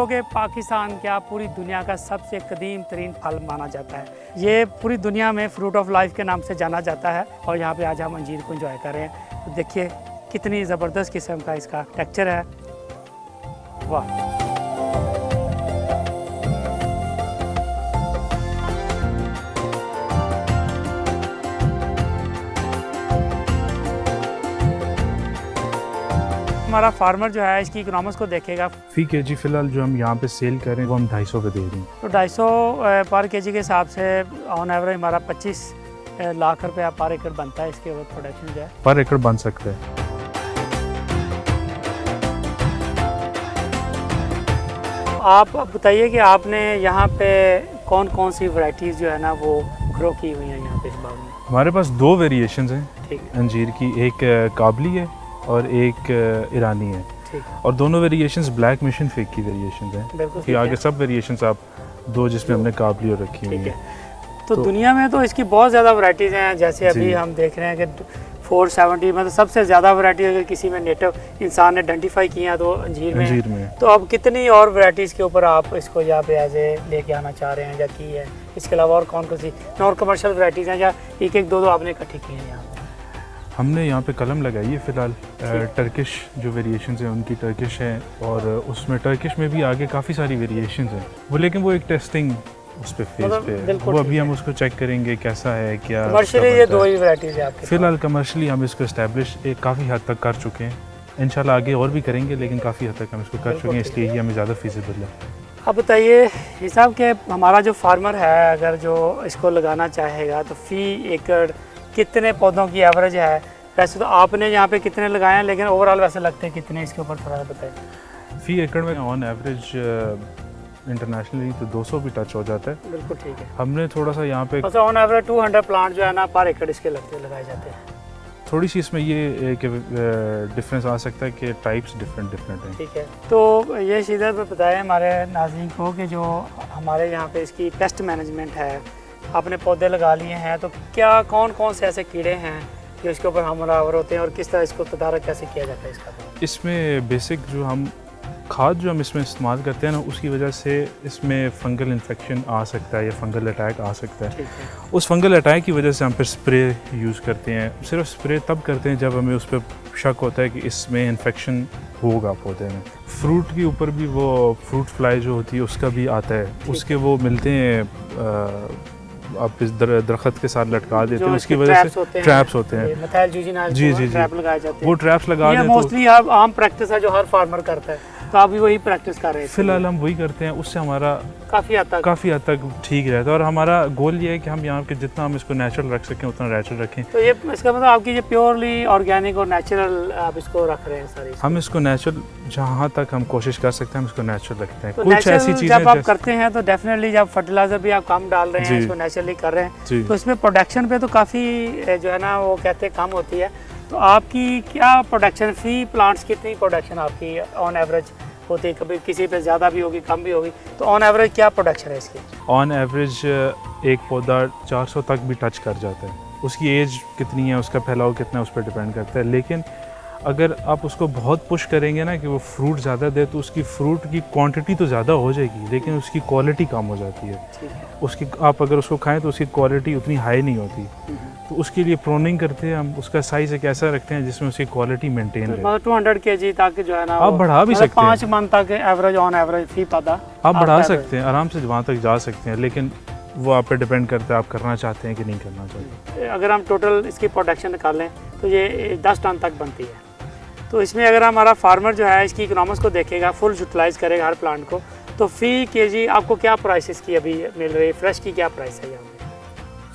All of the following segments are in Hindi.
कि पाकिस्तान क्या पूरी दुनिया का सबसे कदीम तरीन फल माना जाता है। ये पूरी दुनिया में फ्रूट ऑफ लाइफ के नाम से जाना जाता है और यहाँ पे आज हम अंजीर को एंजॉय कर रहे हैं। तो देखिए कितनी ज़बरदस्त किस्म का इसका टेक्सचर है, वाह। हमारा फार्मर जो है इसकी इकोनॉमिक्स को देखेगा। फी केजी फिलहाल जो हम यहाँ पे सेल कर रहे हैं वो हम 250 पे दे रहे हैं। तो 250 पर केजी के हिसाब से ऑन एवरेज हमारा 25 लाख रुपया पर एकड़ बनता है। इसके ऊपर प्रोडक्शन जो है पर एकड़ बन सकता है। आप बताइए कि आपने यहाँ पे कौन कौन सी वैरायटीज़ जो है ना वो ग्रो की हुई हैं यहाँ पे इस बाग में? हमारे पास 2 वेरिएशंस हैं ठीक है, अंजीर की, एक काबली है और एक ईरानी है। ठीक। और दोनों वेरिएशंस ब्लैक मिशन फेक की वेरिएशंस हैं। बिल्कुल कि ठीक आगे है। सब वेरिएशंस आप 2 जिसमें हमने काबली और रखी हुई ठीक है। है। तो दुनिया में तो इसकी बहुत ज़्यादा वैरायटीज़ हैं। जैसे अभी हम देख रहे हैं कि 470 मतलब सबसे ज़्यादा वैरायटी अगर किसी में नेटिव इंसान ने आइडेंटिफाई किया तो अंजीर में। तो अब कितनी और वैरायटीज़ के ऊपर आप इसको यहाँ पे एज ए लेके आना चाह रहे हैं या की है? इसके अलावा और कौन कौन सी नॉन कमर्शियल वैरायटीज़ हैं या एक एक दो दो आपने इकट्ठी की हैं यहाँ पे? हमने यहाँ पे कलम लगाई है फ़िलहाल। टर्किश जो वेरिएशंस हैं उनकी टर्किश है और उसमें टर्किश में भी आगे काफ़ी सारी वेरिएशंस हैं वो, लेकिन वो एक टेस्टिंग उस पे फेज पे है। वो अभी हम उसको चेक करेंगे कैसा है क्या। कमर्शियली ये 2 ही वैरायटीज़ है आपके? फ़िलहाल कमर्शियली हम इसको इस्टेब्लिश काफ़ी हद तक कर चुके हैं। इंशाल्लाह आगे और भी करेंगे, लेकिन काफ़ी हद तक हम इसको कर चुके हैं, इसलिए ही हमें ज़्यादा फीसिबल है। अब बताइए हिसाब के हमारा जो फार्मर है अगर जो इसको लगाना चाहेगा तो फ़ी एकड़ कितने पौधों की एवरेज है? वैसे तो आपने यहाँ पे कितने लगाए हैं, लेकिन ओवरऑल वैसे लगते हैं कितने, इसके ऊपर थोड़ा बताइए। फ़ी एकड़ में ऑन एवरेज इंटरनेशनली तो 200 भी टच हो जाता है। बिल्कुल ठीक है। हमने थोड़ा सा यहाँ पे ऑन एवरेज 200 प्लांट जो है ना पर एकड़ इसके लगाए जाते हैं। थोड़ी सी इसमें ये डिफरेंस आ सकता है कि टाइप्स डिफरेंट हैं। ठीक है। तो ये सीधे पे बताएं हमारे नाज़रीन को कि जो हमारे यहाँ पे इसकी पेस्ट मैनेजमेंट है, आपने पौधे लगा लिए हैं तो क्या कौन कौन से ऐसे कीड़े हैं जो इसके ऊपर हमलावर होते हैं और किस तरह इसको तदारक कैसे किया जाता है इसका? इसमें बेसिक जो हम खाद जो हम इसमें इस्तेमाल करते हैं ना, उसकी वजह से इसमें फंगल इन्फेक्शन आ सकता है या फंगल अटैक आ सकता है। उस फंगल अटैक की वजह से हम फिर स्प्रे यूज़ करते हैं। सिर्फ स्प्रे तब करते हैं जब हमें उस पर शक होता है कि इसमें इन्फेक्शन होगा पौधे में। फ्रूट के ऊपर भी वो फ्रूट फ्लाई जो होती है उसका भी आता है, उसके वो मिलते हैं आप इस दरख्त के साथ लटका देते हैं, उसकी वजह से ट्रैप्स होते हैं। जी ट्रैप लगाए जाते हैं। वो ट्रैप्स लगा देते हैं। मोस्टली अब आम प्रैक्टिस है जो हर फार्मर करता है, तो आप भी वही प्रैक्टिस कर रहे हैं? फिलहाल हम वही करते हैं, उससे हमारा काफ़ी हद तक ठीक रहता है। और हमारा गोल ये है कि हम यहाँ के जितना हम इसको नेचुरल रख सकें उतना नेचुरल रखें। तो ये इसका मतलब आपकी ये प्योरली ऑर्गेनिक और नेचुरल आप इसको रख रहे हैं सारी? हम इसको नेचुरल जहाँ तक हम कोशिश कर सकते हैं हम इसको नेचुरल रखते हैं। तो कुछ ऐसी चीज़ें जब आप करते हैं तो डेफिनेटली जब फर्टिलाइजर भी आप कम डाल रहे हैं, इसको नेचुरली कर रहे हैं, तो इसमें प्रोडक्शन पे तो काफ़ी जो है ना वो कहते हैं कम होती है। तो आपकी क्या प्रोडक्शन फी प्लांट्स कितनी प्रोडक्शन आपकी ऑन एवरेज होती है? कभी किसी पे ज़्यादा भी होगी कम भी होगी, तो ऑन एवरेज क्या प्रोडक्शन है इसकी? ऑन एवरेज एक पौधा 400 तक भी टच कर जाता है। उसकी एज कितनी है, उसका फैलाव कितना है, उस पर डिपेंड करता है। लेकिन अगर आप उसको बहुत पुश करेंगे ना कि वो फ्रूट ज़्यादा दे, तो उसकी फ्रूट की क्वांटिटी तो ज़्यादा हो जाएगी लेकिन उसकी क्वालिटी कम हो जाती है। उसकी आप अगर उसको खाएं तो उसकी क्वालिटी उतनी हाई नहीं होती। तो उसके लिए प्रोनिंग करते हैं हम, उसका साइज़ एक ऐसा रखते हैं जिसमें उसकी क्वालिटी मेंटेन रहे। मतलब 200 kg तक जो है ना आप बढ़ा भी सकते हैं। 5 मंथ तक एवरेज ऑन एवरेज फी पौधा आप बढ़ा सकते हैं, आराम से वहाँ तक जा सकते हैं, लेकिन वो आप पे डिपेंड करता है आप करना चाहते हैं कि नहीं करना चाहते। अगर हम टोटल इसकी प्रोडक्शन निकालें तो ये 10 टन तक बनती है। तो इसमें अगर हमारा फार्मर जो है इसकी इकोनॉमिक्स को देखेगा, फुल यूटिलाइज करेगा हर प्लांट को, तो फ़ी केजी आपको क्या प्राइसेस की अभी मिल रही है? फ्रेश की क्या प्राइस है यहाँ पे?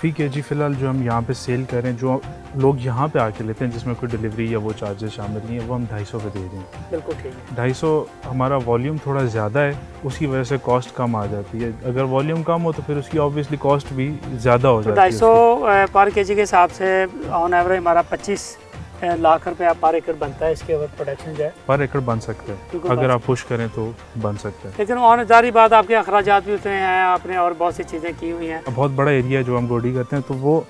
फ़ी केजी फ़िलहाल जो हम यहाँ पे सेल कर रहे हैं, जो लोग यहाँ पे आके लेते हैं जिसमें कोई डिलीवरी या वो चार्जेस शामिल नहीं है, वो हम 250 पे दे रहे हैं। बिल्कुल ठीक है। 250 हमारा वॉल्यूम थोड़ा ज़्यादा है, उसकी वजह से कॉस्ट कम आ जाती है। अगर वॉल्यूम कम हो तो फिर उसकी ऑब्वियसली कॉस्ट भी ज़्यादा हो जाती है। 250 पर केजी के हिसाब से ऑन एवरेज हमारा 25 लाख रुपया पर एकड़ बनता है। इसके ऊपर प्रोडक्शन जो है पर एकड़ बन सकता है, अगर आप पुश करें तो बन सकता है। लेकिन और जारी बात आपके अखराजात भी उतने हैं, आपने और बहुत सी चीज़ें की हुई हैं। बहुत बड़ा एरिया जो हम गोडी करते हैं तो वो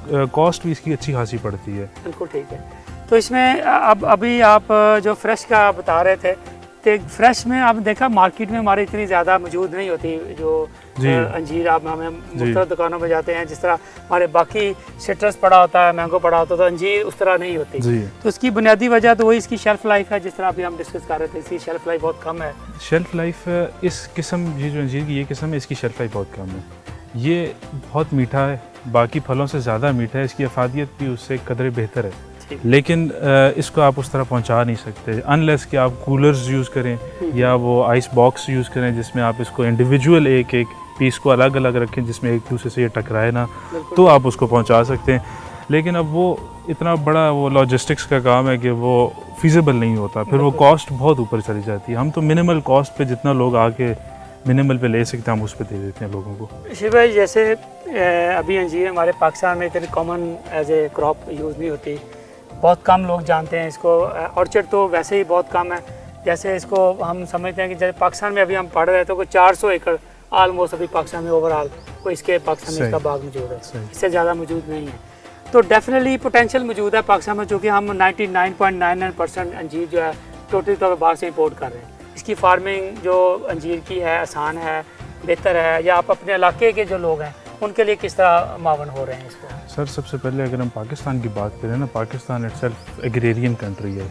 कॉस्ट भी इसकी अच्छी खासी पड़ती है। बिल्कुल ठीक है। तो इसमें अब अभी आप जो फ्रेश का बता रहे थे फ्रेश में आप देखा मार्केट में हमारे इतनी ज़्यादा मौजूद नहीं होती जो अंजीर आप हमें मुख्तलिफ दुकानों में जाते हैं, जिस तरह हमारे बाकी सिट्रस पड़ा होता है, मैंगो पड़ा होता है, तो अंजीर उस तरह नहीं होती। तो इसकी बुनियादी वजह तो वही इसकी शेल्फ लाइफ है, जिस तरह अभी हम डिस्कस कर रहे थे, इसकी शेल्फ लाइफ बहुत कम है। शेल्फ लाइफ इस किस्म, ये जो अंजीर की ये किस्म है, इसकी शेल्फ लाइफ बहुत कम है। ये बहुत मीठा है, बाकी फलों से ज़्यादा मीठा है, इसकी अफादियत भी उससे कदरे बेहतर है, लेकिन इसको आप उस तरह पहुंचा नहीं सकते अनलेस कि आप कूलर्स यूज़ करें या वो आइस बॉक्स यूज़ करें जिसमें आप इसको इंडिविजुअल एक एक पीस को अलग अलग रखें जिसमें एक दूसरे से ये टकराए ना, तो आप उसको पहुंचा सकते हैं। लेकिन अब वो इतना बड़ा वो लॉजिस्टिक्स का काम है कि वो फिजिबल नहीं होता, फिर वो कॉस्ट बहुत ऊपर चली जाती है। हम तो मिनिमल कॉस्ट पे जितना लोग आके मिनिमल पे ले सकते हैं हम उस पर दे देते हैं लोगों को। शिव भाई, जैसे अभी अंजीर हमारे पाकिस्तान में इतनी common as a crop use नहीं होती, बहुत कम लोग जानते हैं इसको। ऑर्चर्ड तो वैसे ही बहुत कम है। जैसे इसको हम समझते हैं कि जैसे पाकिस्तान में अभी हम पढ़ रहे थे कोई 400 एकड़ आलमोस्ट अभी पाकिस्तान में ओवरऑल कोई इसके पाकिस्तान में इसका बाग मौजूद है, इससे ज़्यादा मौजूद नहीं है। तो डेफिनेटली पोटेंशियल मौजूद है पाकिस्तान में, चूँकि हम 99.99% अंजीर जो है टोटली तौर पर बाहर से इम्पोर्ट कर रहे हैं। इसकी फार्मिंग जो अंजीर की है आसान है, बेहतर है, या आप अपने इलाके के जो लोग हैं उनके लिए किस तरह मावन हो रहे हैं इसको? सर, सबसे पहले अगर हम पाकिस्तान की बात करें ना, पाकिस्तान इटसेल्फ एग्रेरियन कंट्री है,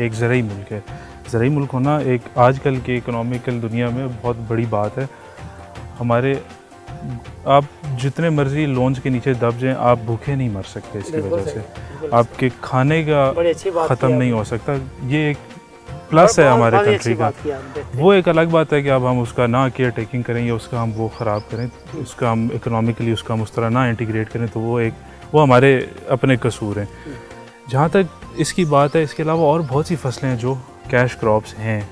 एक ज़रई मुल्क है। ज़रई मुल्क होना एक आजकल के इकोनॉमिकल दुनिया में बहुत बड़ी बात है। हमारे आप जितने मर्जी लोन्स के नीचे दब जाएं, आप भूखे नहीं मर सकते इसकी वजह से, आपके खाने का ख़त्म नहीं हो सकता। ये एक प्लस है हमारे कंट्री का। वो एक अलग बात है कि अब हम उसका ना केयर टेकिंग करें या उसका हम वो ख़राब करें, उसका हम इकोनॉमिकली उसका हम उस तरह ना इंटीग्रेट करें, तो वो हमारे अपने कसूर हैं। जहाँ तक इसकी बात है, इसके अलावा और बहुत सी फसलें हैं जो कैश क्रॉप्स हैं।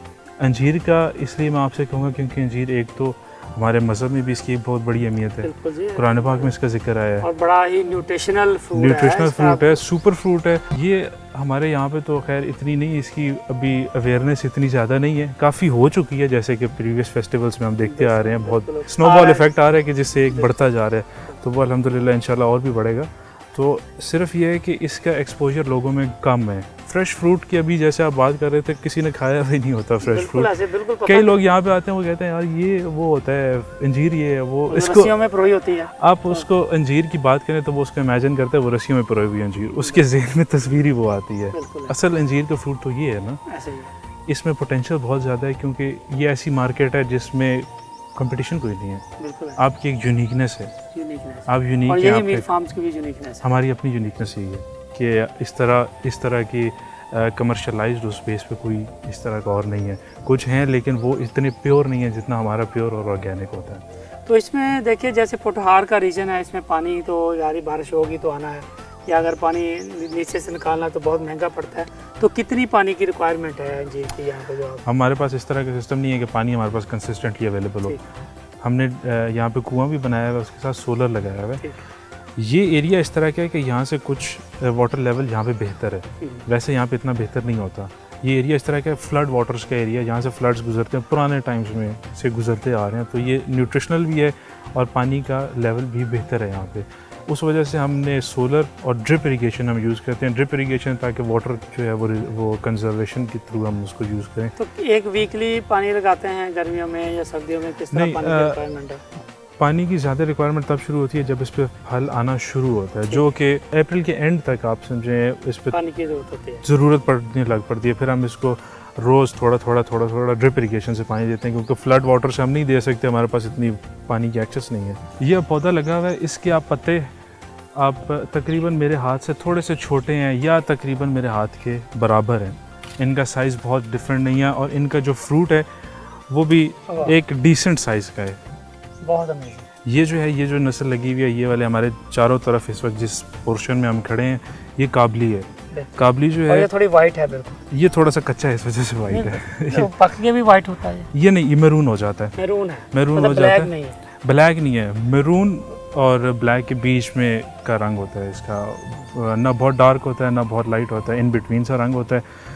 अंजीर का इसलिए मैं आपसे कहूँगा क्योंकि अंजीर एक तो हमारे मज़हब में भी इसकी बहुत बड़ी अहमियत है, कुरान पाक में इसका जिक्र आया है, और बड़ा ही न्यूट्रिशनल फ्रूट है, सुपर फ्रूट है। ये हमारे यहाँ पे तो खैर इतनी नहीं, इसकी अभी अवेयरनेस इतनी ज़्यादा नहीं है, काफ़ी हो चुकी है, जैसे कि प्रीवियस फेस्टिवल्स में हम देखते आ रहे हैं, बहुत स्नोबॉल इफेक्ट आ रहा है कि जिससे एक बढ़ता जा रहा है, तो वो अल्हम्दुलिल्लाह इंशाल्लाह और भी बढ़ेगा। तो सिर्फ ये है कि इसका एक्सपोजर लोगों में कम है। फ्रेश फ्रूट की अभी जैसे आप बात कर रहे थे, किसी ने खाया भी नहीं होता फ्रेश फ्रूट। कई लोग यहाँ पे आते हैं, वो कहते हैं यार ये वो होता है अंजीर, ये है वो, इसको रस्सियों में पिरोई होती है। आप उसको अंजीर की बात करें तो वो उसको इमेजिन करते हैं वो रस्सियों में पिरोई हुई अंजीर, उसके ज़हन में तस्वीर ही वो आती है। असल अंजीर का फ्रूट तो ये है ना, इसमें पोटेंशियल बहुत ज़्यादा है क्योंकि ये ऐसी मार्केट है जिसमें कंपटीशन कोई नहीं है, आपकी एक यूनिकनेस है, आप यूनिक हैं। यही मीट फार्म्स की भी यूनिकनेस है, हमारी अपनी यूनिकनेस यही है कि इस तरह की कमर्शलाइज्ड उस बेस पे कोई इस तरह का और नहीं है। कुछ हैं लेकिन वो इतने प्योर नहीं है जितना हमारा प्योर और ऑर्गेनिक होता है। तो इसमें देखिए जैसे पोटहार का रीजन है, इसमें पानी तो यारी बारिश होगी तो आना है, या अगर पानी नीचे से निकालना तो बहुत महंगा पड़ता है। तो कितनी पानी की रिक्वायरमेंट है जी की यहाँ पे? जो हमारे पास इस तरह का सिस्टम नहीं है कि पानी हमारे पास कंसिस्टेंटली अवेलेबल हो। हमने यहाँ पे कुआं भी बनाया हुआ है, उसके साथ सोलर लगाया हुआ है। ये एरिया इस तरह का है कि यहाँ से कुछ वाटर लेवल यहाँ पे बेहतर है, वैसे यहाँ पे इतना बेहतर नहीं होता। ये एरिया इस तरह का फ्लड वाटर्स का एरिया, यहाँ से फ्लड्स गुजरते हैं, पुराने टाइम्स में से गुजरते आ रहे हैं, तो ये न्यूट्रिशनल भी है और पानी का लेवल भी बेहतर है यहाँ पे। उस वजह से हमने सोलर और ड्रिप इरिगेशन हम यूज़ करते हैं। ड्रिप इरिगेशन ताकि वाटर जो है वो कंजर्वेशन के थ्रू हम उसको यूज़ करें। तो एक वीकली पानी लगाते हैं गर्मियों में या सर्दियों में, किस तरह पानी की रिक्वायरमेंट है? पानी की ज़्यादा रिक्वायरमेंट तब शुरू होती है जब इस पर फल आना शुरू होता है, जो कि अप्रैल के एंड तक आप समझें इस पर पानी की ज़रूरत होती है, ज़रूरत पड़ने लग पड़ती है। फिर हम इसको रोज़ थोड़ा थोड़ा ड्रिप इरिगेशन से पानी देते हैं क्योंकि फ्लड वाटर से हम नहीं दे सकते, हमारे पास इतनी पानी की एक्सेस नहीं है। यह पौधा लगा हुआ है, इसके आप पत्ते आप तकरीबन मेरे हाथ से थोड़े से छोटे हैं या तकरीबन मेरे हाथ के बराबर हैं। इनका साइज़ बहुत डिफरेंट नहीं है और इनका जो फ्रूट है वो भी एक डिसेंट साइज़ का है। बहुत अमेजिंग। ये जो नस्ल लगी हुई है, ये वाले हमारे चारों तरफ इस वक्त जिस पोर्शन में हम खड़े हैं, ये काबली है। काबली जो है ये थोड़ी वाइट है, बिल्कुल ये थोड़ा सा कच्चा है इस वजह से वाइट है। पक के भी वाइट होता है? ये नहीं, ये मैरून हो जाता है। मैरून हो जाता है, ब्लैक नहीं है। मैरून और ब्लैक के बीच में का रंग होता है इसका, ना बहुत डार्क होता है ना बहुत लाइट होता है, इन बिटवीन सा रंग होता है।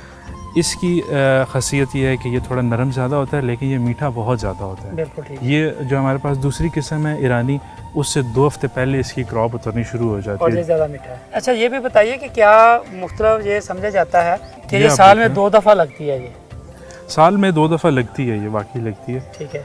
इसकी खासियत ये है कि ये थोड़ा नरम ज़्यादा होता है लेकिन ये मीठा बहुत ज़्यादा होता है। बिल्कुल ठीक। ये जो हमारे पास दूसरी किस्म है ईरानी, उससे 2 हफ्ते पहले इसकी क्रॉप उतरनी शुरू हो जाती है और ये ज़्यादा मीठा है। अच्छा ये भी बताइए कि क्या मुख्तलिफ ये समझा जाता है कि ये साल में 2 दफ़ा लगती है? ये साल में 2 दफ़ा लगती है, ये वाकई लगती है, ठीक है,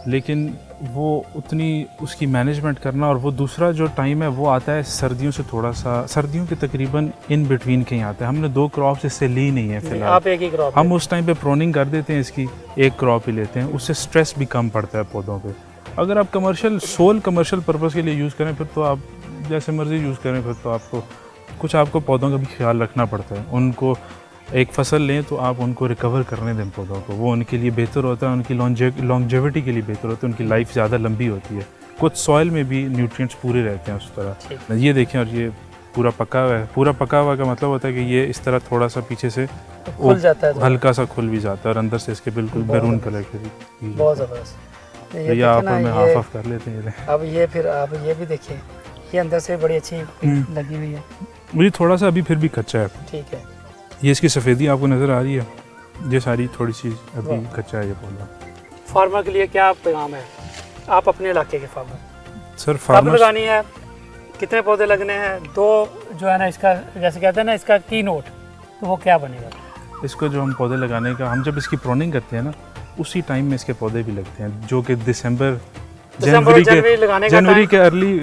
लेकिन वो उतनी उसकी मैनेजमेंट करना, और वो दूसरा जो टाइम है वो आता है सर्दियों से थोड़ा सा, सर्दियों के तकरीबन इन बिटवीन कहीं आता है। हमने 2 क्रॉप्स इससे ली नहीं है फिलहाल, आप एक ही क्रॉप, हम उस टाइम पे प्रोनिंग कर देते हैं इसकी, एक क्रॉप ही लेते हैं, उससे स्ट्रेस भी कम पड़ता है पौधों पे। अगर आप कमर्शियल पर्पज़ के लिए यूज़ करें फिर तो आप जैसे मर्ज़ी यूज़ करें, फिर तो आपको पौधों का भी ख्याल रखना पड़ता है। उनको एक फसल लें तो आप उनको रिकवर करने दें पौधों को, वो उनके लिए बेहतर होता है, उनकी लॉन्जेविटी के लिए बेहतर होता है, उनकी लाइफ ज़्यादा लंबी होती है। कुछ सॉइल में भी न्यूट्रिएंट्स पूरे रहते हैं उस तरह। ये देखें, और ये पूरा पका हुआ है। पूरा पका हुआ का मतलब होता है कि ये इस तरह थोड़ा सा पीछे से खुल जाता है, हल्का सा खुल भी जाता है, और अंदर से इसके बिल्कुल मैरून कलर के भी। बहुत ज़बरदस्त। ये आप में हाफ ऑफ कर लेते हैं। अब ये फिर आप ये भी देखिए, ये अंदर से बड़ी अच्छी लगी हुई है। मुझे थोड़ा सा अभी फिर भी कच्चा है, ठीक है। ये इसकी सफ़ेदी आपको नज़र आ रही है, ये सारी थोड़ी सी अभी कच्चा है ये पौधा। फार्मर के लिए क्या पैगाम है, आप अपने इलाके के फार्मर? सर कब फार्मर लगानी है, कितने पौधे लगने हैं, दो जो है ना इसका जैसे कहते हैं ना इसका की नोट, तो वो क्या बनेगा? इसको जो हम पौधे लगाने का, हम जब इसकी प्रोनिंग करते हैं ना, उसी टाइम में इसके पौधे भी लगते हैं, जो कि जनवरी के अर्ली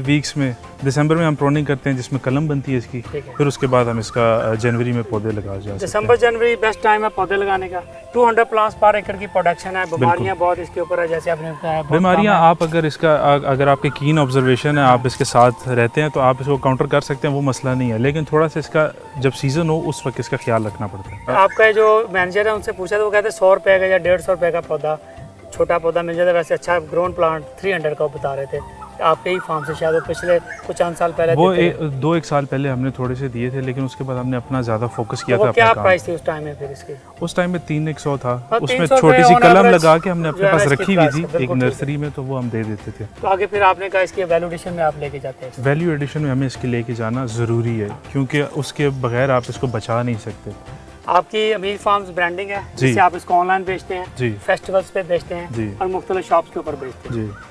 वीक्स में, दिसंबर में हम प्रोनिंग करते हैं, जिसमें कलम बनती है इसकी, फिर उसके बाद हम इसका जनवरी में पौधे लगा जाते हैं। दिसंबर जनवरी बेस्ट टाइम है पौधे लगाने का। 200 प्लांट्स पर एकड़ की प्रोडक्शन है। बीमारियां बहुत इसके ऊपर है, जैसे आपने बताया बीमारियां, आप अगर आपके कीन ऑब्जर्वेशन है, आप इसके साथ रहते हैं तो आप इसको काउंटर कर सकते हैं, वो मसला नहीं है, लेकिन थोड़ा सा इसका जब सीजन हो उस वक्त इसका ख्याल रखना पड़ता है। आपका जो मैनेजर है उनसे पूछा तो वो कहते हैं 100 रुपये का या 150 रुपये का पौधा, छोटा पौधा मिल जाता है। वैसे अच्छा ग्रोन प्लांट 300 का बता रहे थे आपके ही फार्म से, शायद वो पिछले कुछ चंद साल पहले वो 2-1 साल पहले हमने थोड़े से दिए थे, लेकिन उसके बाद हमने अपना ज़्यादा फोकस किया था। क्या प्राइस थी उस टाइम में फिर इसकी? उस टाइम में 300 था, उसमें 300 छोटी सी कलम लगा के हमने अपने पास जो है रखी हुई थी इसकी एक नर्सरी में, तो वो हम दे देते थे। तो आगे फिर आपने कहा इसकी वैल्यू एडिशन में आप लेके जाते हैं? वैल्यू एडिशन में हमें इसके लेके जाना ज़रूरी है, क्योंकि उसके बगैर आप इसको बचा नहीं सकते। आपकी अमीर फार्म्स ब्रांडिंग है, जिससे आप इसको ऑनलाइन बेचते हैं, जी, फेस्टिवल्स पे बेचते हैं जी, और मुख्तलिफ शॉप्स के ऊपर बेचते हैं। जी।